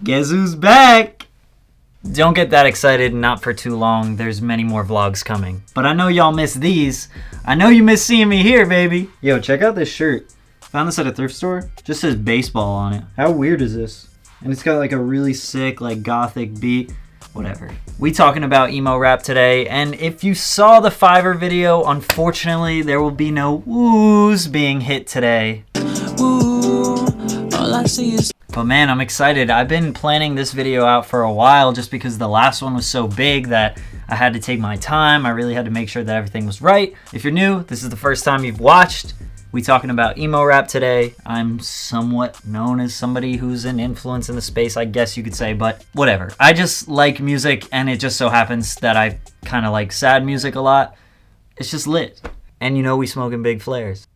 Guess who's back? Don't get that excited, not for too long. There's many more vlogs coming. But I know y'all miss these. I know you miss seeing me here, baby. Yo, check out this shirt. Found this at a thrift store. Just says baseball on it. How weird is this? And it's got like a really sick, like gothic beat. Whatever. We talking about emo rap today, and if you saw the Fiverr video, unfortunately, there will be no woos being hit today. Ooh, all I see is... But man, I'm excited. I've been planning this video out for a while just because the last one was so big that I had to take my time. I really had to make sure that everything was right. If you're new, this is the first time you've watched. We talking about emo rap today. I'm somewhat known as somebody who's an influence in the space, I guess you could say, but whatever. I just like music, and it just so happens that I kind of like sad music a lot. It's just lit. And you know we smoking big flares.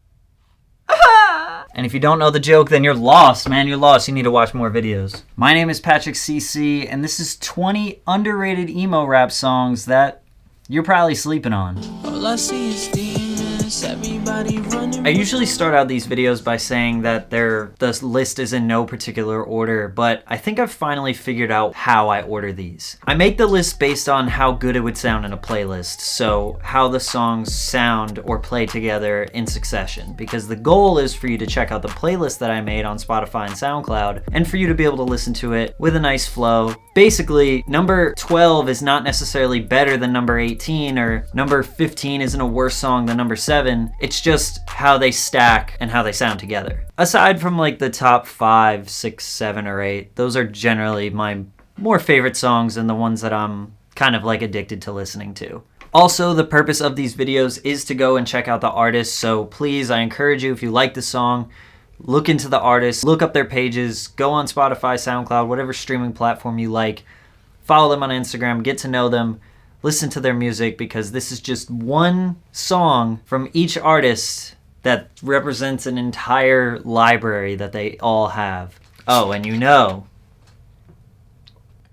And if you don't know the joke, then you're lost, man. You're lost. You need to watch more videos. My name is Patrick CC, and this is 20 underrated emo rap songs that you're probably sleeping on. All I see is demons, everybody running. I usually start out these videos by saying that the list is in no particular order, but I think I've finally figured out how I order these. I make the list based on how good it would sound in a playlist, so how the songs sound or play together in succession, because the goal is for you to check out the playlist that I made on Spotify and SoundCloud, and for you to be able to listen to it with a nice flow. Basically, number 12 is not necessarily better than number 18, or number 15 isn't a worse song than number 7. It's just how they stack and how they sound together. Aside from like the top 5, 6, 7, or 8, those are generally my more favorite songs and the ones that I'm kind of like addicted to listening to. Also, the purpose of these videos is to go and check out the artists, so please, I encourage you, if you like the song, look into the artists, look up their pages, go on Spotify, SoundCloud, whatever streaming platform you like, follow them on Instagram, get to know them, listen to their music, because this is just one song from each artist that represents an entire library that they all have. Oh, and you know,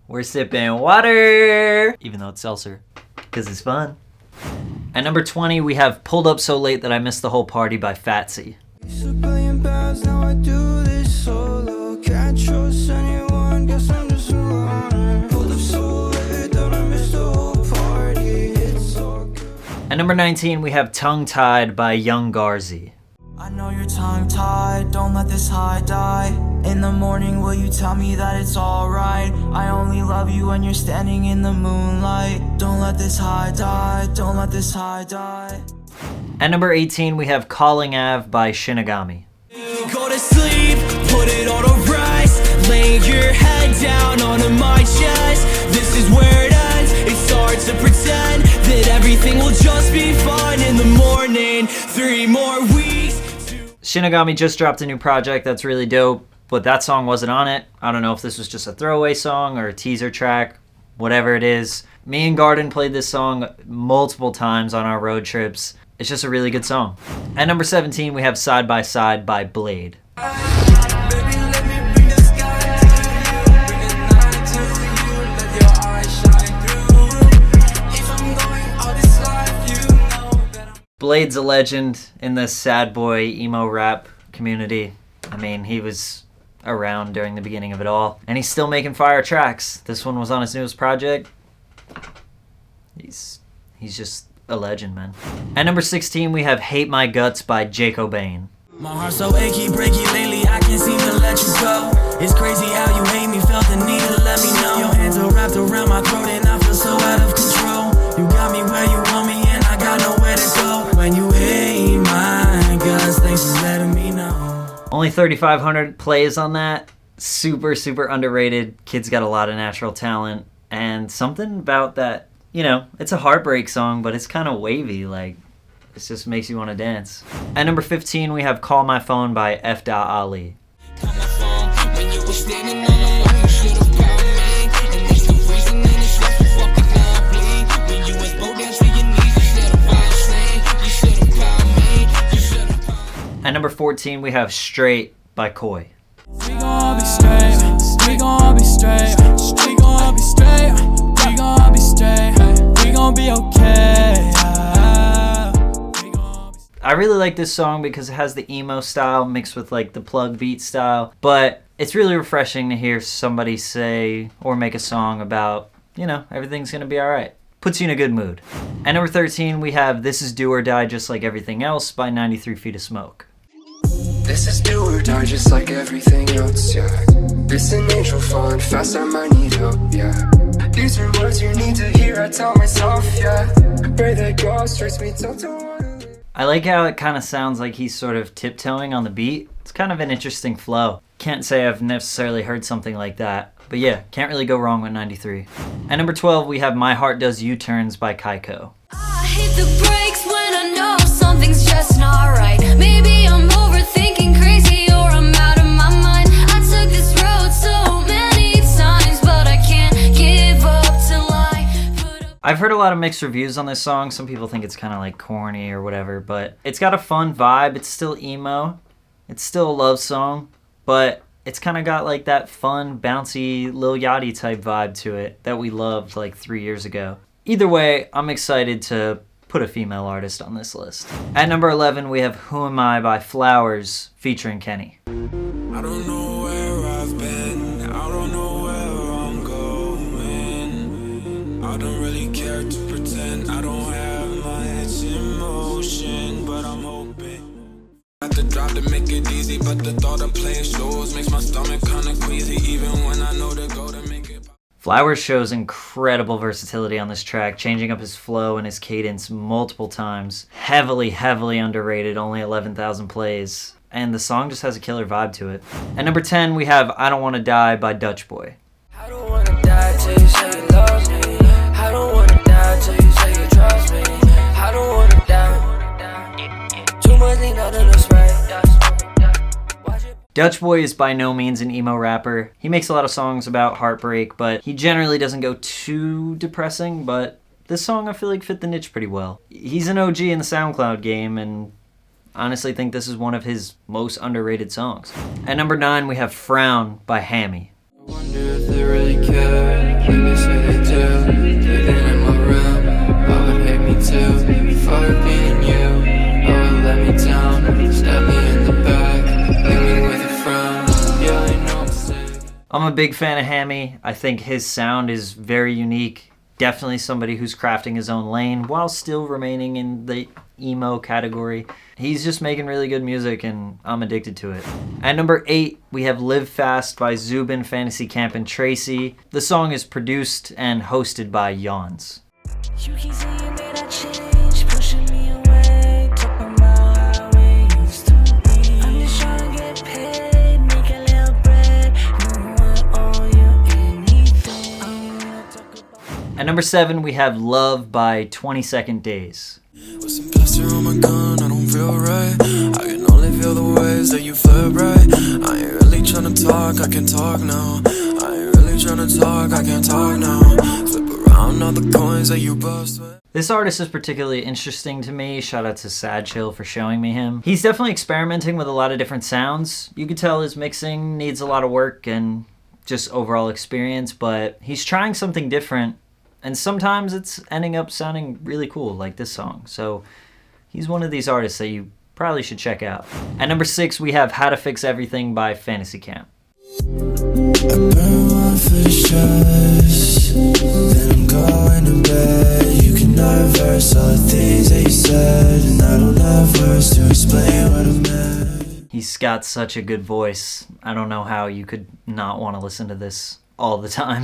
we're sipping water, even though it's seltzer, because it's fun. At number 20, we have Pulled Up So Late That I Missed the Whole Party by F.ali. Now I do this solo. Can't trust anyone, guess I'm just a loner. Pulled up so late that I missed the whole party. It's so good. At number 19, we have Tongue-Tied by young Garzi. I know you're tongue-tied, don't let this high die. In the morning, will you tell me that it's alright? I only love you when you're standing in the moonlight. Don't let this high die, don't let this high die. At number 18, we have Calling Av by Shinigami. Go to sleep, put it on a rise, lay your head down onto my chest. This is where it ends, it's hard to pretend that everything will just be fine in the morning. 3 more weeks. Shinigami just dropped a new project that's really dope, but that song wasn't on it. I don't know if this was just a throwaway song or a teaser track, whatever it is. Me and Garden played this song multiple times on our road trips. It's just a really good song. At number 17, we have Side by Side by Bladee. Blade's a legend in the sad boy emo rap community. I mean, he was around during the beginning of it all, and he's still making fire tracks. This one was on his newest project. He's just a legend, man. At number 16, we have Hate My Guts by Jacobain. My heart's so achy, breaky lately, I can't seem to let you go. It's crazy how you hate me, felt the need to let me know. Your hands are wrapped around my throat and I feel so out of control. You got me where you want me and I got nowhere to go. When you hate my guts, thanks for letting me know. Only 3,500 plays on that. Super, super underrated. Kid's got a lot of natural talent. And something about that, you know, it's a heartbreak song, but it's kind of wavy, like, it just makes you want to dance. At number 15, we have Call My Phone by F.ali. At number 14, we have Straight by Koi. We gon' be straight, we gon' be straight, we gon' be straight, we gon' be straight, we gon' be okay. I really like this song because it has the emo style mixed with like the plug beat style, but it's really refreshing to hear somebody say or make a song about, you know, everything's gonna be alright. Puts you in a good mood. At number 13, we have This Is Do or Die Just Like Everything Else by 93 Feet of Smoke. This is do or die just like everything else, yeah. This an angel falling fast, I might need help, yeah. These are words you need to hear, I tell myself, yeah. Pray that God strikes me down to one. I like how it kind of sounds like he's sort of tiptoeing on the beat. It's kind of an interesting flow. Can't say I've necessarily heard something like that. But yeah, can't really go wrong with 93. At number 12, we have My Heart Does U-Turns by kaiyko. I hit the brakes when I know something's just not right. Maybe I'm overthinking crazy or I'm out of my mind. I took this road so many times, but I can't give up till I put up. I've heard a lot of mixed reviews on this song. Some people think it's kind of like corny or whatever, but it's got a fun vibe. It's still emo. It's still a love song, but it's kind of got like that fun, bouncy Lil Yachty type vibe to it that we loved like 3 years ago. Either way, I'm excited to put a female artist on this list. At number 11, we have Who Am I by Flowars featuring Kenny. I don't know where I've been, I don't know where I'm going. I don't really care to pretend, I don't have my head in motion, but I'm hoping. Got the drop to make it easy, but the thought of playing shows makes my stomach kinda queasy, even when I know the goal to make it. Flowars shows incredible versatility on this track, changing up his flow and his cadence multiple times. Heavily, heavily underrated, only 11,000 plays. And the song just has a killer vibe to it. At number 10, we have I Don't Wanna Die by Dutchboy. I don't wanna die till you say you love me. I don't wanna die till you say you trust me. I don't wanna die. Too much lean out of the spray. Dutchboy is by no means an emo rapper. He makes a lot of songs about heartbreak, but he generally doesn't go too depressing, but this song I feel like fit the niche pretty well. He's an OG in the SoundCloud game, and honestly think this is one of his most underrated songs. At number 9, we have Frown by Hammy. I wonder if they really care. Maybe say they do. They've been in my room. I would hate me too. If I were being you, I would let me down. Stab me in the back. Leave me with a frown. Yeah, I know I'm sick. I'm a big fan of Hammy. I think his sound is very unique. Definitely somebody who's crafting his own lane while still remaining in the emo category. He's just making really good music and I'm addicted to it. At number 8, we have Live Fast by Zubin, Fantasy Camp, and Tracy. The song is produced and hosted by Yawns. You keep saying that I changed, pushing me away, talking about how we used to be. I'm just trying to get paid, make a little bread. No one owe you anything. I wanna talk about. At number 7, we have Love by 22nd Days. With some plaster on my gun, I don't feel right. I can only feel the ways that you flip right. I ain't really tryna talk, I can talk now. I ain't really tryna talk, I can talk now. Flip around all the coins that you bust with. This artist is particularly interesting to me. Shout out to Sad Chill for showing me him. He's definitely experimenting with a lot of different sounds. You could tell his mixing needs a lot of work and just overall experience, but he's trying something different. And sometimes it's ending up sounding really cool, like this song. So he's one of these artists that you probably should check out. At number 6, we have How to Fix Everything by Fantasy Camp. I burn one for the stress, then I'm going to bed. You cannot reverse all the things that you said, and I don't have words to explain what I meant. He's got such a good voice. I don't know how you could not want to listen to this all the time.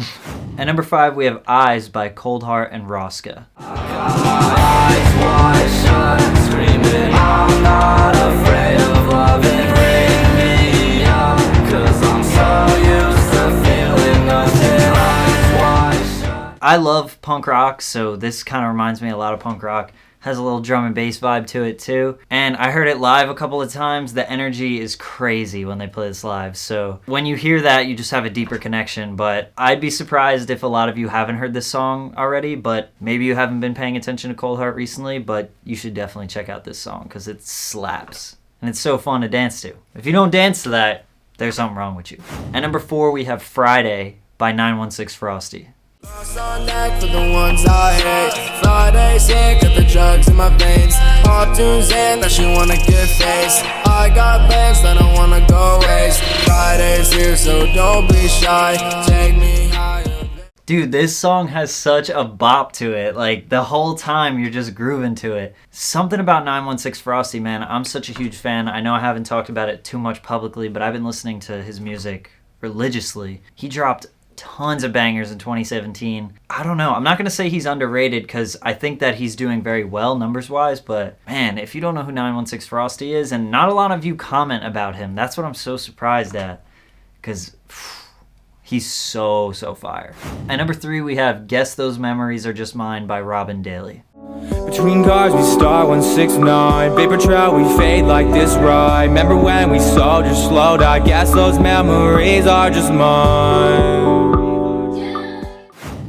At number 5, we have Eyes by Coldhart and Rawska. Eyes wide shut, screaming, I'm not afraid of loving. Bring me up, 'cause I'm so used to feeling nothing. Eyes wide shut. I love punk rock, so this kind of reminds me a lot of punk rock. Has a little drum and bass vibe to it too. And I heard it live a couple of times. The energy is crazy when they play this live. So when you hear that, you just have a deeper connection. But I'd be surprised if a lot of you haven't heard this song already, but maybe you haven't been paying attention to Coldhart recently, but you should definitely check out this song because it slaps. And it's so fun to dance to. If you don't dance to that, there's something wrong with you. At number 4, we have Friday by 916 Frosty. Lost on deck for the ones I hate. Friday sick. got the drugs in my veins. All tunes in that she wanna get face. I got bands that I wanna go waste. Friday's here, so don't be shy. Take me higher. Dude, this song has such a bop to it. Like, the whole time you're just grooving to it. Something about 916 Frosty, man. I'm such a huge fan. I know I haven't talked about it too much publicly, but I've been listening to his music religiously. He dropped tons of bangers in 2017. I don't know. I'm not going to say he's underrated because I think that he's doing very well numbers-wise, but man, if you don't know who 916 Frosty is, and not a lot of you comment about him, that's what I'm so surprised at, because he's so fire. At number 3, we have Guess Those Memories Are Just Mine by Robin Daly. Between cars we start 169, paper trail we fade like this ride. Remember when we sold your slow? I guess those memories are just mine.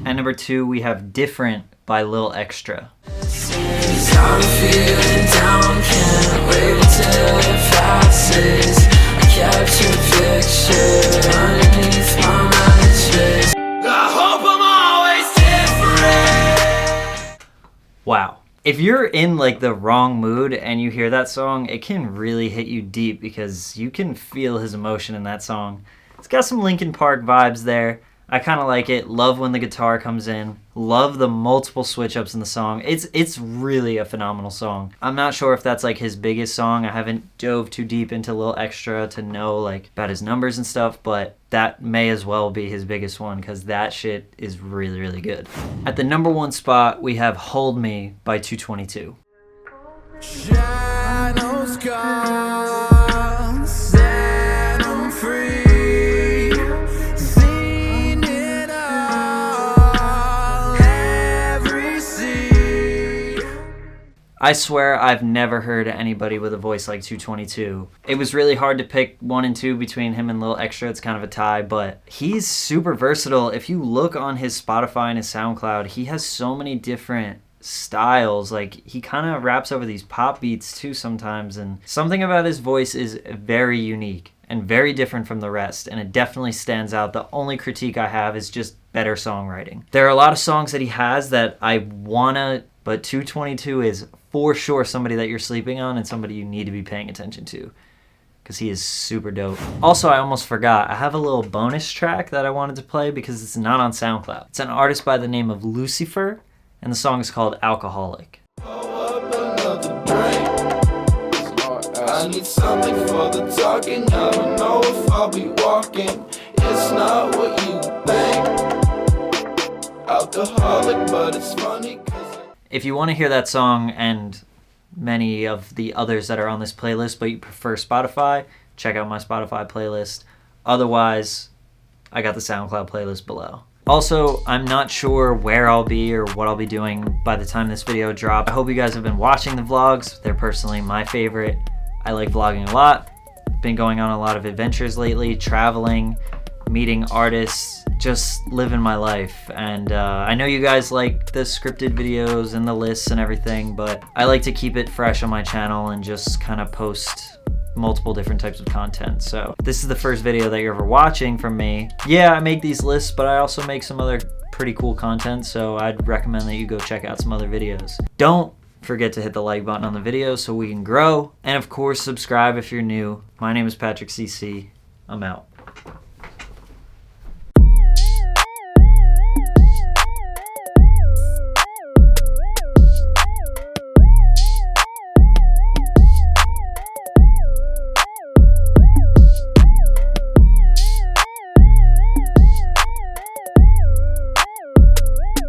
At number 2, we have Different by Lil Xtra. I'm feeling down, can't wait till it passes. I capture a picture underneath my mattress. I hope I'm always different. Wow. If you're in like the wrong mood and you hear that song, it can really hit you deep because you can feel his emotion in that song. It's got some Linkin Park vibes there. I kind of like it. Love when the guitar comes in. Love the multiple switch ups in the song. It's really a phenomenal song. I'm not sure if that's like his biggest song. I haven't dove too deep into Lil Xtra to know like about his numbers and stuff, but that may as well be his biggest one because that shit is really good. At the number 1 spot, we have Hold Me by 222. Shadows gone, set 'em free. Seen it all, every scene. I swear I've never heard anybody with a voice like 222. It was really hard to pick 1 and 2 between him and Lil Xtra. It's kind of a tie, but he's super versatile. If you look on his Spotify and his SoundCloud, he has so many different styles. Like, he kind of raps over these pop beats too sometimes, and something about his voice is very unique and very different from the rest, and it definitely stands out. The only critique I have is just better songwriting. There are a lot of songs that he has that I wanna, but 222 is for sure somebody that you're sleeping on and somebody you need to be paying attention to because he is super dope. Also, I almost forgot, I have a little bonus track that I wanted to play because it's not on SoundCloud. It's an artist by the name of Lucifer, and the song is called Alcoholic. I need something for the talking. I don't know if I'll be walking. It's not what you think. Alcoholic, but it's funny. If you want to hear that song and many of the others that are on this playlist, but you prefer Spotify, check out my Spotify playlist. Otherwise, I got the SoundCloud playlist below. Also, I'm not sure where I'll be or what I'll be doing by the time this video drops. I hope you guys have been watching the vlogs. They're personally my favorite. I like vlogging a lot. Been going on a lot of adventures lately, traveling, meeting artists, just living my life. And I know you guys like the scripted videos and the lists and everything, but I like to keep it fresh on my channel and just kind of post multiple different types of content. So this is the first video that you're ever watching from me. Yeah, I make these lists, but I also make some other pretty cool content, so I'd recommend that you go check out some other videos. Don't forget to hit the like button on the video so we can grow, and of course subscribe if you're new. My name is Patrick CC. I'm out.